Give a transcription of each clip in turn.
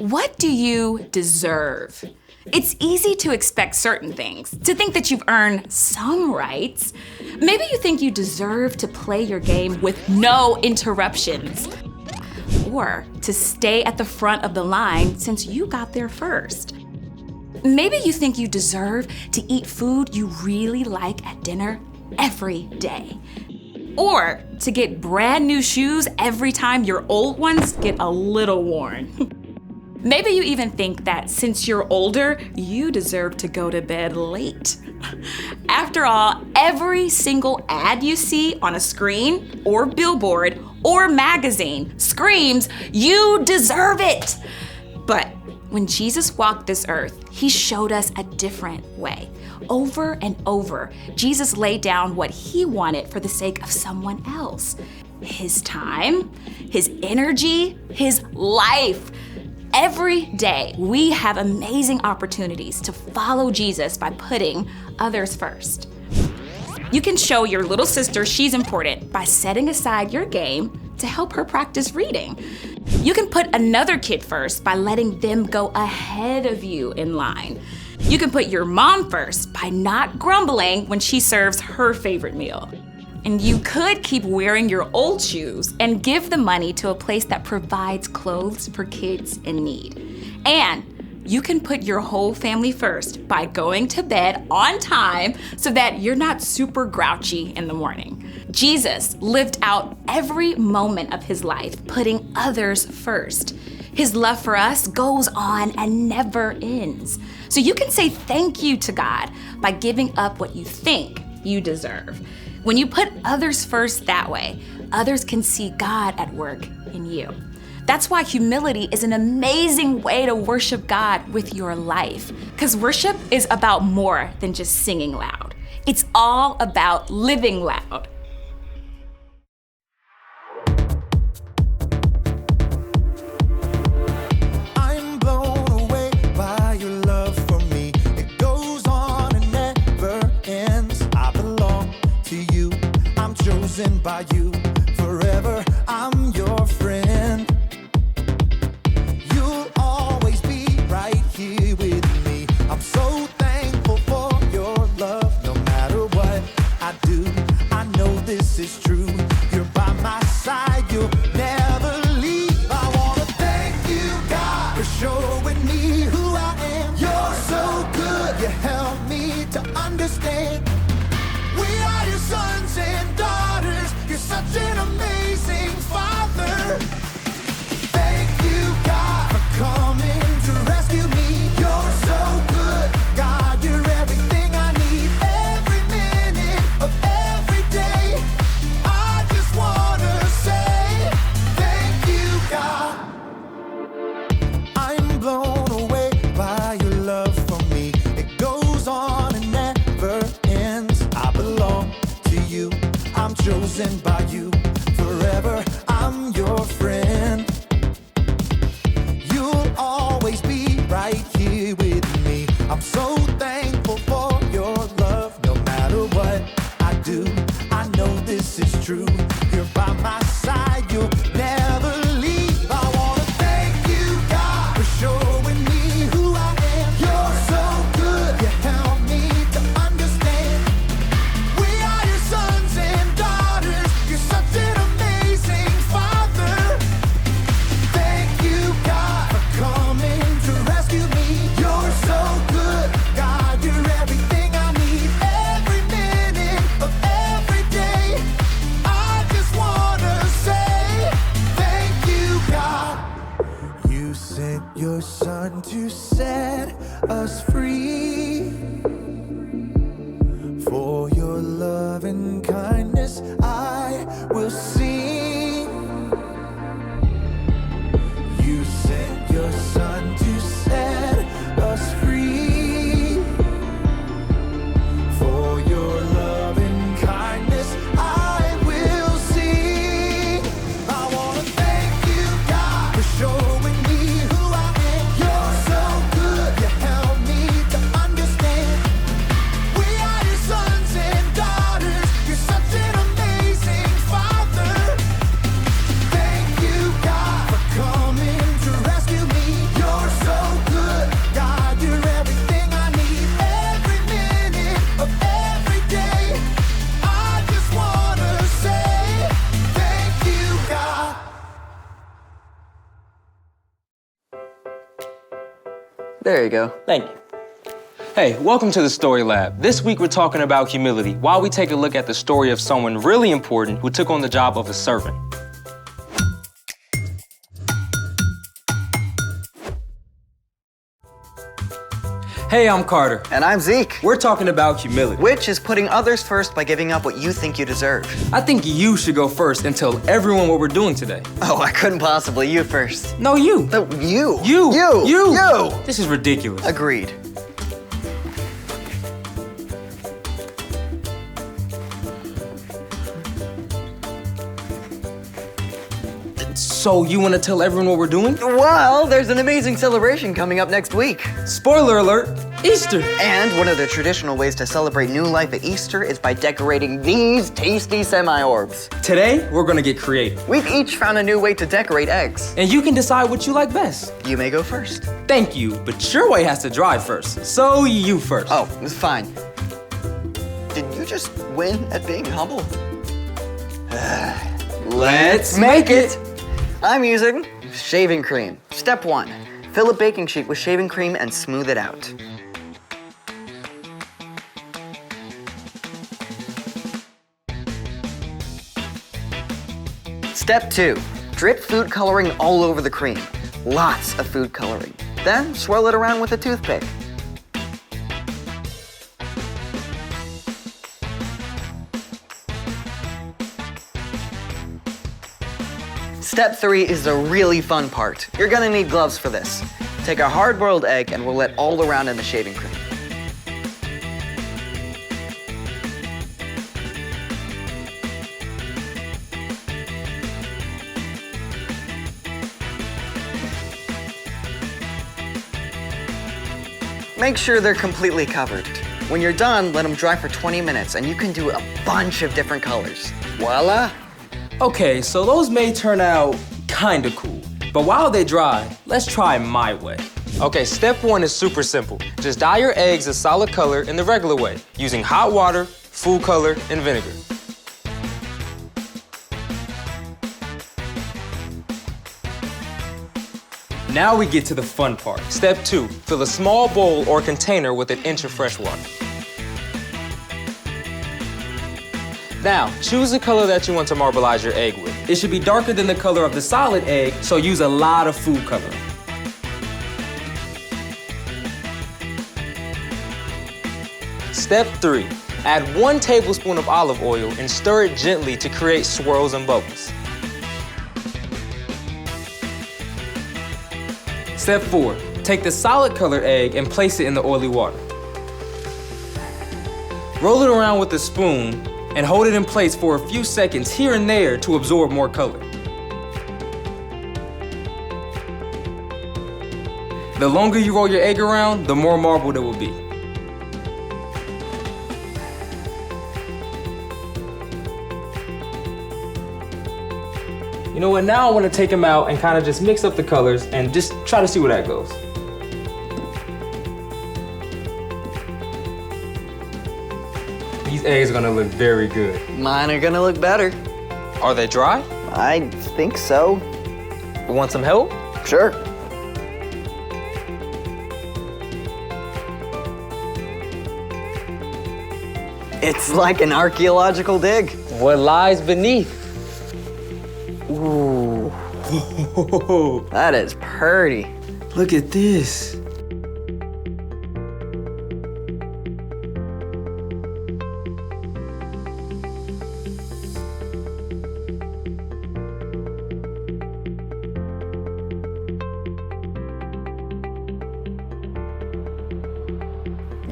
What do you deserve? It's easy to expect certain things, to think that you've earned some rights. Maybe you think you deserve to play your game with no interruptions, or to stay at the front of the line since you got there first. Maybe you think you deserve to eat food you really like at dinner every day, or to get brand new shoes every time your old ones get a little worn. Maybe you even think that since you're older, you deserve to go to bed late. After all, every single ad you see on a screen or billboard or magazine screams, you deserve it. But when Jesus walked this earth, he showed us a different way. Over and over, Jesus laid down what he wanted for the sake of someone else. His time, his energy, his life. Every day, we have amazing opportunities to follow Jesus by putting others first. You can show your little sister she's important by setting aside your game to help her practice reading. You can put another kid first by letting them go ahead of you in line. You can put your mom first by not grumbling when she serves her favorite meal. And you could keep wearing your old shoes and give the money to a place that provides clothes for kids in need. And you can put your whole family first by going to bed on time so that you're not super grouchy in the morning. Jesus lived out every moment of his life putting others first. His love for us goes on and never ends. So you can say thank you to God by giving up what you think you deserve. When you put others first that way, others can see God at work in you. That's why humility is an amazing way to worship God with your life. Because worship is about more than just singing loud. It's all about living loud. By you forever, I'm your friend. You'll always be right here with me. I'm so thankful for your love. No matter what I do, I know this is true. You're by my side, you'll never leave. I wanna thank you, God, for showing me who I am. You're so good, you help me to understand. We are your sons and daughters. You're such an amazing father. Thank you, God, for coming to rescue me. You're so good, God. You're everything I need every minute of every day. I just wanna say thank you, God. I'm blown away by your love for me. It goes on and never ends. I belong to you. I'm chosen by you forever. I'm your friend. You'll always be right here with me. I'm so thankful for your love. No matter what I do, I know this is true. You're by my side, you'll never leave. I wanna thank you, God, for showing me who I am. You're so good, you help me to understand. We are your sons and daughters. You're such an amazing father. Thank you, God, for coming to rescue me. You're so good, God. You're everything I need every minute of every day. I just wanna say thank you, God. You sent your son to set us free. For your love and kindness, I will sing. You sent your son to set us free. For your love and kindness, I will sing. I wanna thank you, God, for showing me who I am. You're so good, you help me to understand. We are your sons and daughters. You're such There you go. Thank you. Hey, welcome to the Story Lab. This week we're talking about humility while we take a look at the story of someone really important who took on the job of a servant. Hey, I'm Carter. And I'm Zeke. We're talking about humility. Which is putting others first by giving up what you think you deserve. I think you should go first and tell everyone what we're doing today. Oh, I couldn't possibly. You first. No, you. No, you. You. You. This is ridiculous. Agreed. So you want to tell everyone what we're doing? Well, there's an amazing celebration coming up next week. Spoiler alert, Easter. And one of the traditional ways to celebrate new life at Easter is by decorating these tasty semi-orbs. Today, we're gonna get creative. We've each found a new way to decorate eggs. And you can decide what you like best. You may go first. Thank you, but your way has to dry first. So you first. Oh, it's fine. Did you just win at being humble? Let's make it. I'm using shaving cream. Step 1, fill a baking sheet with shaving cream and smooth it out. Step 2, drip food coloring all over the cream. Lots of food coloring. Then swirl it around with a toothpick. Step 3 is the really fun part. You're gonna need gloves for this. Take a hard-boiled egg and roll it all around in the shaving cream. Make sure they're completely covered. When you're done, let them dry for 20 minutes and you can do a bunch of different colors. Voila! Okay, so those may turn out kinda cool. But while they dry, let's try my way. Okay, step 1 is super simple. Just dye your eggs a solid color in the regular way, using hot water, food color, and vinegar. Now we get to the fun part. Step 2, fill a small bowl or container with an inch of fresh water. Now, choose the color that you want to marbleize your egg with. It should be darker than the color of the solid egg, so use a lot of food coloring. Step 3, add 1 tablespoon of olive oil and stir it gently to create swirls and bubbles. Step 4, take the solid colored egg and place it in the oily water. Roll it around with a spoon and hold it in place for a few seconds here and there to absorb more color. The longer you roll your egg around, the more marbled it will be. You know what, now I want to take them out and kind of just mix up the colors and just try to see where that goes. These eggs are gonna look very good. Mine are gonna look better. Are they dry? I think so. You want some help? Sure. It's like an archaeological dig. What lies beneath? Ooh. That is pretty. Look at this.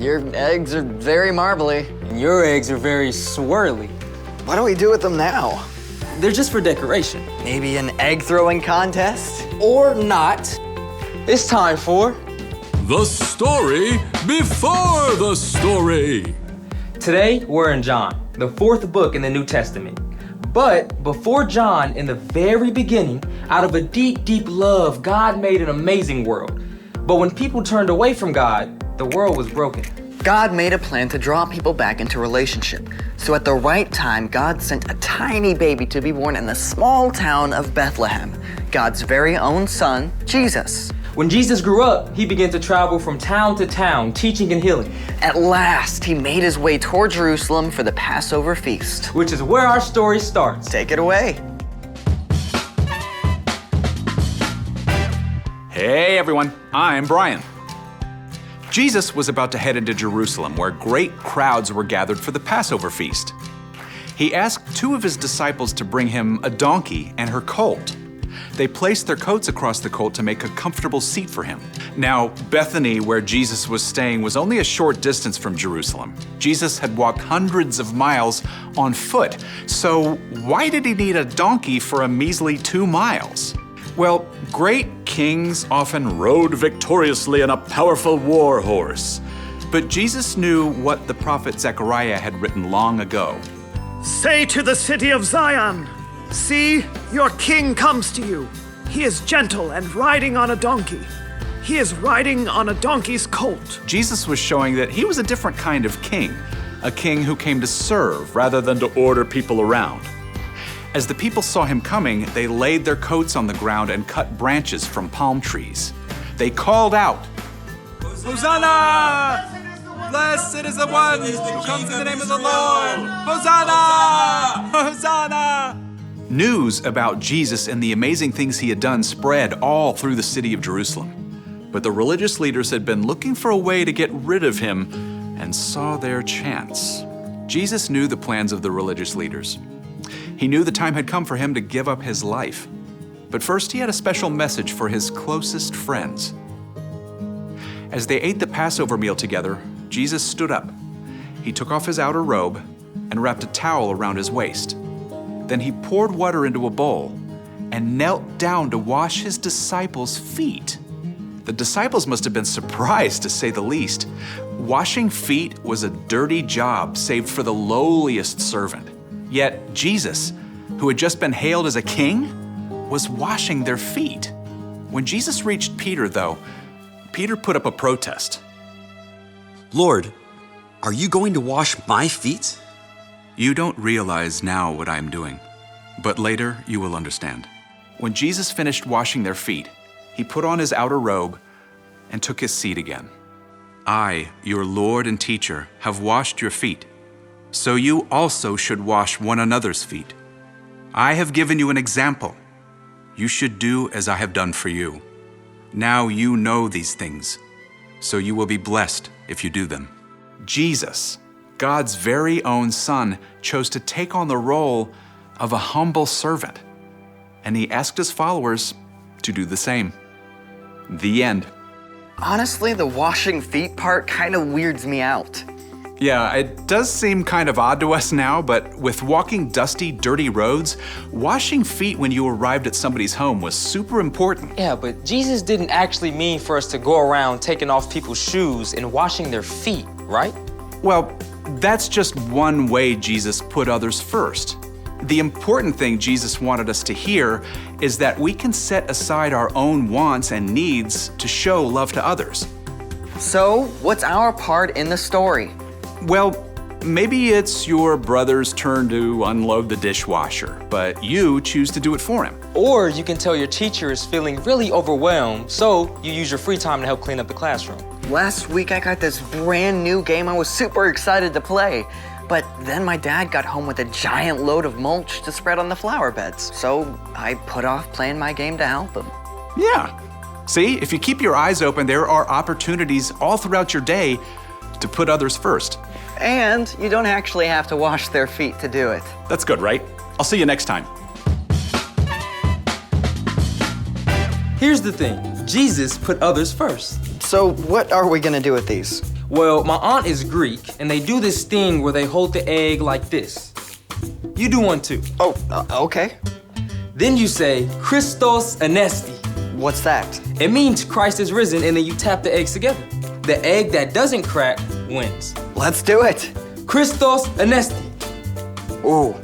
Your eggs are very marbly. And your eggs are very swirly. What do we do with them now? They're just for decoration. Maybe an egg throwing contest? Or not. It's time for The story before the story. Today, we're in John, the 4th book in the New Testament. But before John, in the very beginning, out of a deep, deep love, God made an amazing world. But when people turned away from God, the world was broken. God made a plan to draw people back into relationship. So at the right time, God sent a tiny baby to be born in the small town of Bethlehem, God's very own son, Jesus. When Jesus grew up, he began to travel from town to town, teaching and healing, At last, he made his way toward Jerusalem for the Passover feast. which is where our story starts. Take it away. Hey everyone, I'm Brian. Jesus was about to head into Jerusalem where great crowds were gathered for the Passover feast. He asked 2 of his disciples to bring him a donkey and her colt. They placed their coats across the colt to make a comfortable seat for him. Now, Bethany, where Jesus was staying, was only a short distance from Jerusalem. Jesus had walked hundreds of miles on foot, so why did he need a donkey for a measly 2 miles? Well, great kings often rode victoriously on a powerful war horse. But Jesus knew what the prophet Zechariah had written long ago. Say to the city of Zion, see, your king comes to you. He is gentle and riding on a donkey. He is riding on a donkey's colt. Jesus was showing that he was a different kind of king, a king who came to serve rather than to order people around. As the people saw him coming, they laid their coats on the ground and cut branches from palm trees. They called out, Hosanna! Blessed is the one who comes in the name of the Lord! Hosanna! Hosanna! News about Jesus and the amazing things he had done spread all through the city of Jerusalem. But the religious leaders had been looking for a way to get rid of him and saw their chance. Jesus knew the plans of the religious leaders. He knew the time had come for him to give up his life. But first, he had a special message for his closest friends. As they ate the Passover meal together, Jesus stood up. He took off his outer robe and wrapped a towel around his waist. Then he poured water into a bowl and knelt down to wash his disciples' feet. The disciples must have been surprised, to say the least. Washing feet was a dirty job saved for the lowliest servant. Yet Jesus, who had just been hailed as a king, was washing their feet. When Jesus reached Peter, though, Peter put up a protest. Lord, are you going to wash my feet? You don't realize now what I am doing, but later you will understand. When Jesus finished washing their feet, he put on his outer robe and took his seat again. I, your Lord and teacher, have washed your feet. So you also should wash one another's feet. I have given you an example. You should do as I have done for you. Now you know these things, so you will be blessed if you do them. Jesus, God's very own Son, chose to take on the role of a humble servant, and he asked his followers to do the same. The end. Honestly, the washing feet part kind of weirds me out. Yeah, it does seem kind of odd to us now, but with walking dusty, dirty roads, washing feet when you arrived at somebody's home was super important. Yeah, but Jesus didn't actually mean for us to go around taking off people's shoes and washing their feet, right? Well, that's just one way Jesus put others first. The important thing Jesus wanted us to hear is that we can set aside our own wants and needs to show love to others. So, what's our part in the story? Well, maybe it's your brother's turn to unload the dishwasher, but you choose to do it for him. Or you can tell your teacher is feeling really overwhelmed, so you use your free time to help clean up the classroom. Last week I got this brand new game I was super excited to play. But then my dad got home with a giant load of mulch to spread on the flower beds. So I put off playing my game to help him. Yeah. See, if you keep your eyes open, there are opportunities all throughout your day to put others first. And you don't actually have to wash their feet to do it. That's good, right? I'll see you next time. Here's the thing, Jesus put others first. So what are we gonna do with these? Well, my aunt is Greek, and they do this thing where they hold the egg like this. You do one too. Oh, okay. Then you say, Christos Anesti. What's that? It means Christ is risen, and then you tap the eggs together. The egg that doesn't crack wins. Let's do it. Christos Anesti. Ooh,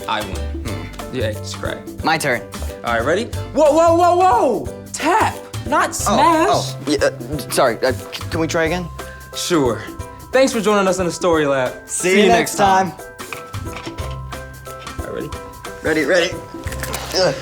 I win. The egg just cracked. my turn. All right, ready? Whoa, whoa, whoa, whoa! Tap, not smash. Yeah, sorry, can we try again? Sure. Thanks for joining us in the Story Lab. See you next time. All right, ready? Ready. Ugh.